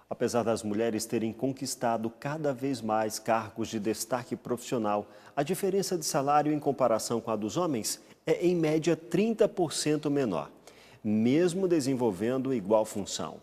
Apesar das mulheres terem conquistado cada vez mais cargos de destaque profissional, a diferença de salário em comparação com a dos homens é, em média, 30% menor, mesmo desenvolvendo igual função.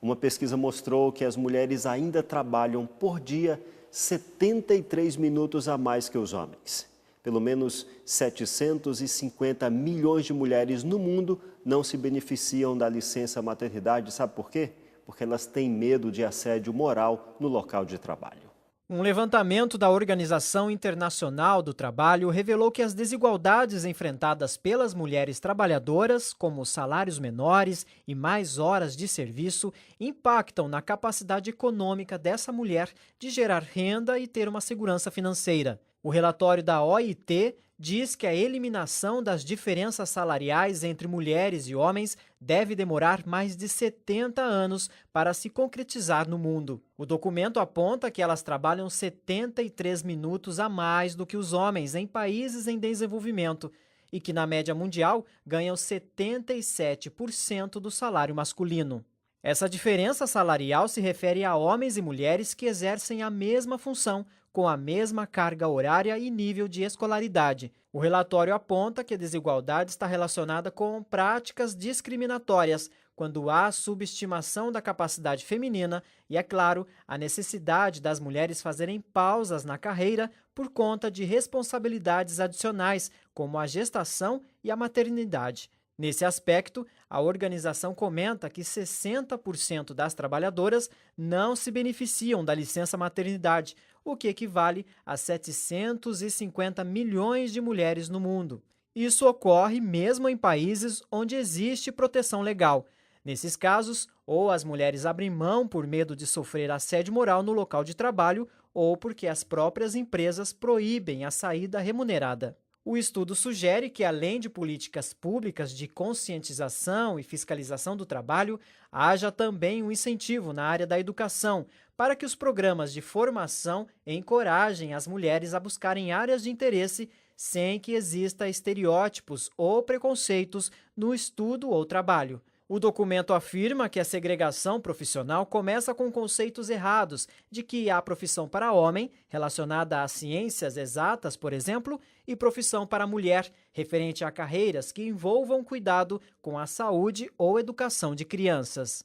Uma pesquisa mostrou que as mulheres ainda trabalham por dia 73 minutos a mais que os homens. Pelo menos 750 milhões de mulheres no mundo não se beneficiam da licença maternidade. Sabe por quê? Porque elas têm medo de assédio moral no local de trabalho. Um levantamento da Organização Internacional do Trabalho revelou que as desigualdades enfrentadas pelas mulheres trabalhadoras, como salários menores e mais horas de serviço, impactam na capacidade econômica dessa mulher de gerar renda e ter uma segurança financeira. O relatório da OIT diz que a eliminação das diferenças salariais entre mulheres e homens deve demorar mais de 70 anos para se concretizar no mundo. O documento aponta que elas trabalham 73 minutos a mais do que os homens em países em desenvolvimento e que, na média mundial, ganham 77% do salário masculino. Essa diferença salarial se refere a homens e mulheres que exercem a mesma função, com a mesma carga horária e nível de escolaridade. O relatório aponta que a desigualdade está relacionada com práticas discriminatórias, quando há subestimação da capacidade feminina e, é claro, a necessidade das mulheres fazerem pausas na carreira por conta de responsabilidades adicionais, como a gestação e a maternidade. Nesse aspecto, a organização comenta que 60% das trabalhadoras não se beneficiam da licença maternidade, o que equivale a 750 milhões de mulheres no mundo. Isso ocorre mesmo em países onde existe proteção legal. Nesses casos, ou as mulheres abrem mão por medo de sofrer assédio moral no local de trabalho, ou porque as próprias empresas proíbem a saída remunerada. O estudo sugere que, além de políticas públicas de conscientização e fiscalização do trabalho, haja também um incentivo na área da educação, para que os programas de formação encorajem as mulheres a buscarem áreas de interesse sem que exista estereótipos ou preconceitos no estudo ou trabalho. O documento afirma que a segregação profissional começa com conceitos errados de que há profissão para homem, relacionada às ciências exatas, por exemplo, e profissão para mulher, referente a carreiras que envolvam cuidado com a saúde ou educação de crianças.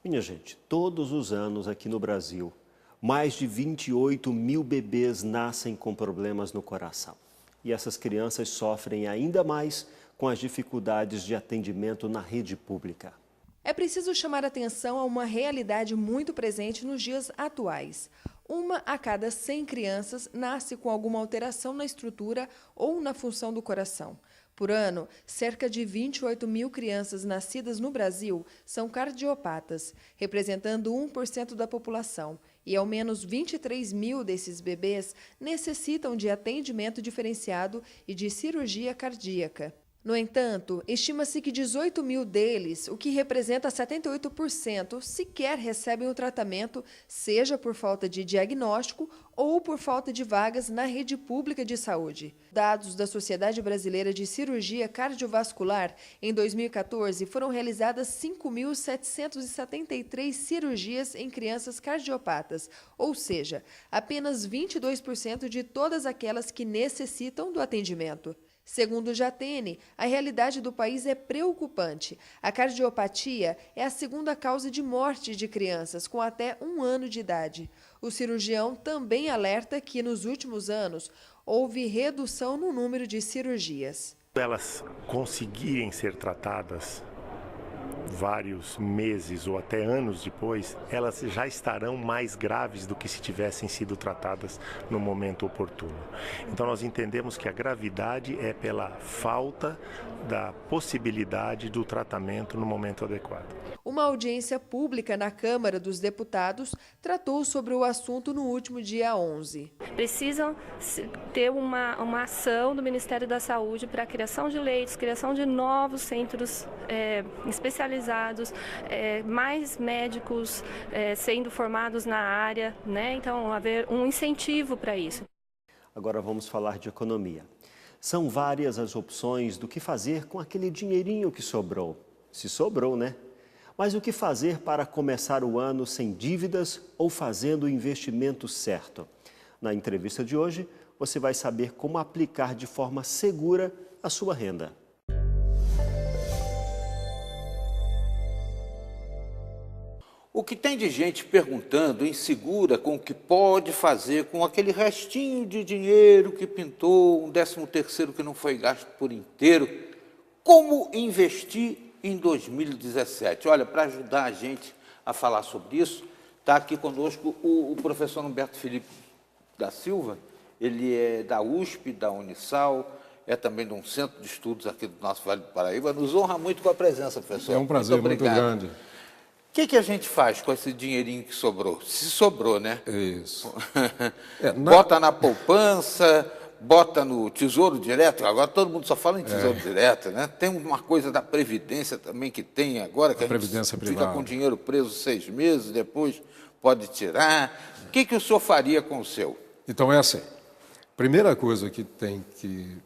Minha gente, todos os anos aqui no Brasil, mais de 28 mil bebês nascem com problemas no coração. E essas crianças sofrem ainda mais com as dificuldades de atendimento na rede pública. É preciso chamar atenção a uma realidade muito presente nos dias atuais. Uma a cada 100 crianças nasce com alguma alteração na estrutura ou na função do coração. Por ano, cerca de 28 mil crianças nascidas no Brasil são cardiopatas, representando 1% da população, e ao menos 23 mil desses bebês necessitam de atendimento diferenciado e de cirurgia cardíaca. No entanto, estima-se que 18 mil deles, o que representa 78%, sequer recebem o tratamento, seja por falta de diagnóstico ou por falta de vagas na rede pública de saúde. Dados da Sociedade Brasileira de Cirurgia Cardiovascular, em 2014 foram realizadas 5.773 cirurgias em crianças cardiopatas, ou seja, apenas 22% de todas aquelas que necessitam do atendimento. Segundo o Jatene, a realidade do país é preocupante. A cardiopatia é a segunda causa de morte de crianças com até 1 ano de idade. O cirurgião também alerta que, nos últimos anos, houve redução no número de cirurgias. Elas conseguirem ser tratadas vários meses ou até anos depois, elas já estarão mais graves do que se tivessem sido tratadas no momento oportuno. Então nós entendemos que a gravidade é pela falta da possibilidade do tratamento no momento adequado. Uma audiência pública na Câmara dos Deputados tratou sobre o assunto no último dia 11. Precisam ter uma ação do Ministério da Saúde para a criação de leitos, criação de novos centros especializados, mais médicos sendo formados na área, né? Então, haver um incentivo para isso. Agora vamos falar de economia. São várias as opções do que fazer com aquele dinheirinho que sobrou. Se sobrou, né? Mas o que fazer para começar o ano sem dívidas ou fazendo o investimento certo? Na entrevista de hoje, você vai saber como aplicar de forma segura a sua renda. O que tem de gente perguntando, insegura com o que pode fazer com aquele restinho de dinheiro que pintou, um 13º que não foi gasto por inteiro, como investir em 2017? Olha, para ajudar a gente a falar sobre isso, está aqui conosco o professor Humberto Felipe da Silva. Ele é da USP, da Unisal, é também de um centro de estudos aqui do nosso Vale do Paraíba. Nos honra muito com a presença, professor. É um prazer muito grande. O que a gente faz com esse dinheirinho que sobrou? Se sobrou, né? Isso. Bota na poupança, bota no Tesouro Direto. Agora todo mundo só fala em Tesouro Direto, né? Tem uma coisa da Previdência também que tem agora, que a Previdência gente privada. fica com dinheiro preso 6 meses, depois pode tirar. O que o senhor faria com o seu? Então é assim. Primeira coisa que tem que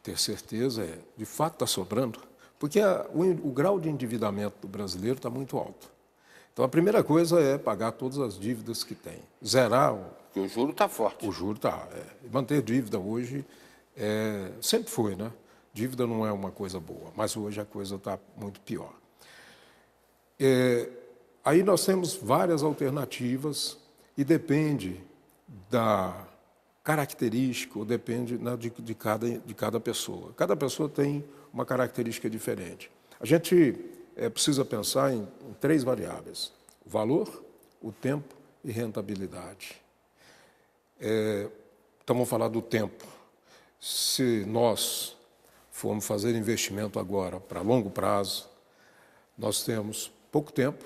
ter certeza é, de fato está sobrando, porque o grau de endividamento do brasileiro está muito alto. Então, a primeira coisa é pagar todas as dívidas que tem. Zerar Porque o juro está forte. o juro. Manter dívida hoje sempre foi, né? Dívida não é uma coisa boa, mas hoje a coisa está muito pior. Aí nós temos várias alternativas e depende da característica, ou depende, né, de cada pessoa. Cada pessoa tem uma característica diferente. A gente precisa pensar em 3 variáveis: o valor, o tempo e rentabilidade. Então, vamos falar do tempo. Se nós formos fazer investimento agora para longo prazo, nós temos pouco tempo,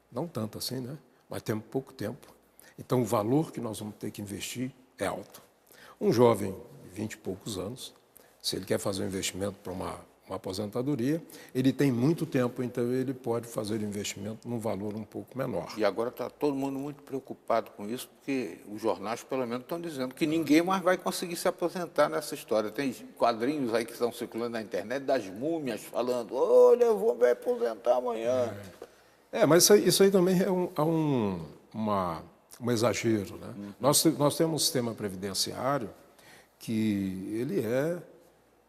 não tanto assim, né? Mas temos pouco tempo. Então, o valor que nós vamos ter que investir é alto. Um jovem de 20 e poucos anos, se ele quer fazer um investimento para uma aposentadoria, ele tem muito tempo, então ele pode fazer investimento num valor um pouco menor. E agora está todo mundo muito preocupado com isso, porque os jornais, pelo menos, estão dizendo que ninguém mais vai conseguir se aposentar nessa história. Tem quadrinhos aí que estão circulando na internet das múmias falando: olha, eu vou me aposentar amanhã. Mas isso aí também é um exagero, né? Nós temos um sistema previdenciário que ele é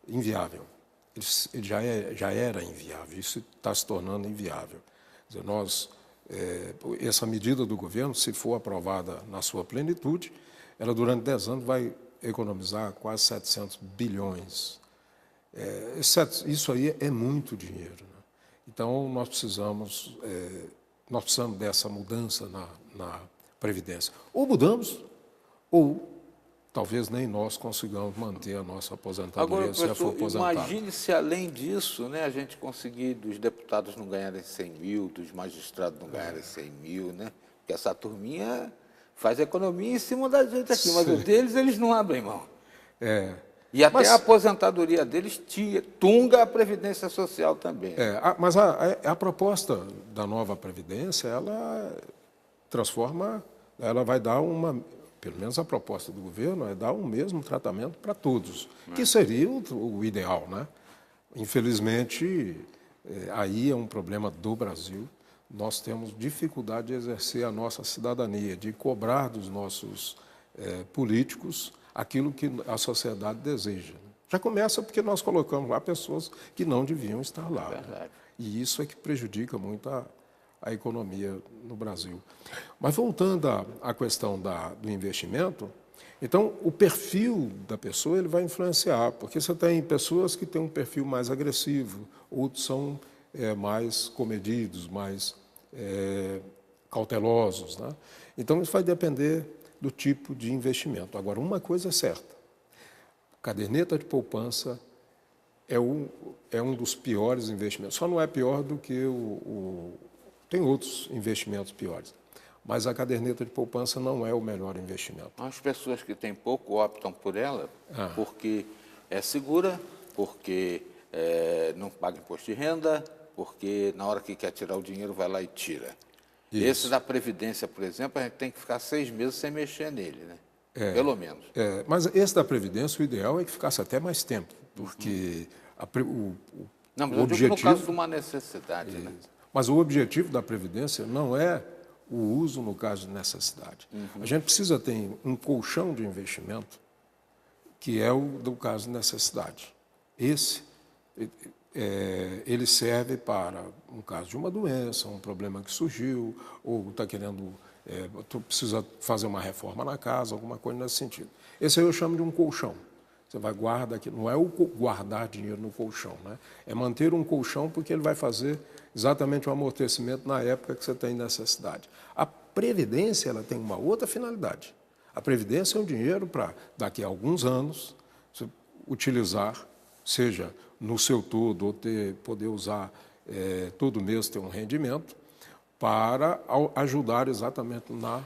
inviável. Ele já era inviável, isso está se tornando inviável. Quer dizer, essa medida do governo, se for aprovada na sua plenitude, ela durante 10 anos vai economizar quase 700 bilhões. Isso aí é muito dinheiro, né? Então, nós precisamos dessa mudança na Previdência. Ou mudamos, ou talvez nem nós consigamos manter a nossa aposentadoria. Agora, se for aposentado. Imagine se além disso, né, a gente conseguir dos deputados não ganharem 100 mil, dos magistrados não ganharem 100 mil, né? Porque essa turminha faz economia em cima da gente aqui, mas o deles eles não abrem mão. E até a aposentadoria deles tunga a Previdência Social também. Mas a proposta da nova Previdência, ela transforma, ela vai dar pelo menos a proposta do governo é dar o mesmo tratamento para todos, que seria o ideal, né? Infelizmente, aí é um problema do Brasil. Nós temos dificuldade de exercer a nossa cidadania, de cobrar dos nossos políticos aquilo que a sociedade deseja. Já começa porque nós colocamos lá pessoas que não deviam estar lá. Né? E isso é que prejudica muito a economia no Brasil. Mas voltando à questão do investimento, então o perfil da pessoa ele vai influenciar, porque você tem pessoas que têm um perfil mais agressivo, outros são mais comedidos, mais cautelosos, né? Então isso vai depender do tipo de investimento. Agora, uma coisa é certa, caderneta de poupança é um dos piores investimentos, só não é pior do que tem outros investimentos piores, mas a caderneta de poupança não é o melhor investimento. As pessoas que têm pouco optam por ela porque é segura, porque não paga imposto de renda, porque na hora que quer tirar o dinheiro vai lá e tira. Isso. Esse da Previdência, por exemplo, a gente tem que ficar 6 meses sem mexer nele, né? Pelo menos. Mas esse da Previdência, o ideal é que ficasse até mais tempo, porque o não, mas objetivo... eu digo no caso de uma necessidade, né? Mas o objetivo da Previdência não é o uso no caso de necessidade. A gente precisa ter um colchão de investimento que é o do caso de necessidade. Esse, ele serve para um caso de uma doença, um problema que surgiu, ou está querendo, precisa fazer uma reforma na casa, alguma coisa nesse sentido. Esse aí eu chamo de um colchão. Você vai guardar aqui, não é o guardar dinheiro no colchão, né? É manter um colchão porque ele vai fazer exatamente o amortecimento na época que você tem necessidade. A Previdência ela tem uma outra finalidade. A Previdência é um dinheiro para, daqui a alguns anos, você utilizar, seja no seu todo, ou poder usar todo mês, ter um rendimento, para ajudar exatamente na...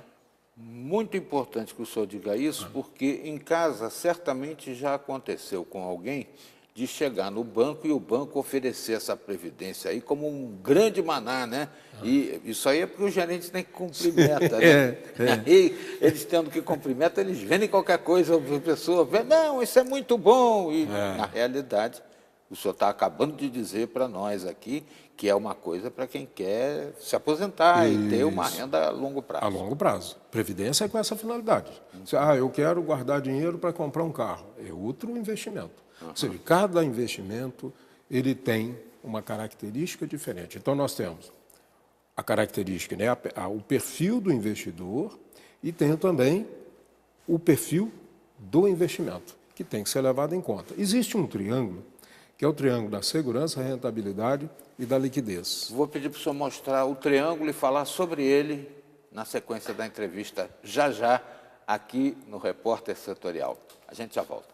Muito importante que o senhor diga isso, porque em casa certamente já aconteceu com alguém de chegar no banco e o banco oferecer essa previdência aí como um grande maná, né? E isso aí é porque os gerentes têm que cumprir meta, né? E eles tendo que cumprir meta, eles vendem qualquer coisa, a pessoa vê, não, isso é muito bom. E na realidade, o senhor está acabando de dizer para nós aqui que é uma coisa para quem quer se aposentar e ter uma renda a longo prazo. A longo prazo. Previdência é com essa finalidade. Eu quero guardar dinheiro para comprar um carro. É outro investimento. Ou seja, cada investimento ele tem uma característica diferente. Então, nós temos a característica, né, o perfil do investidor e tem também o perfil do investimento, que tem que ser levado em conta. Existe um triângulo, que é o triângulo da segurança, rentabilidade e da liquidez. Vou pedir para o senhor mostrar o triângulo e falar sobre ele na sequência da entrevista, já, aqui no Repórter Setorial. A gente já volta.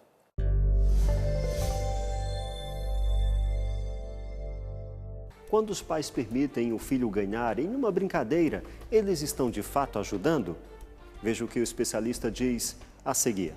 Quando os pais permitem o filho ganhar em uma brincadeira, eles estão de fato ajudando? Veja o que o especialista diz a seguir.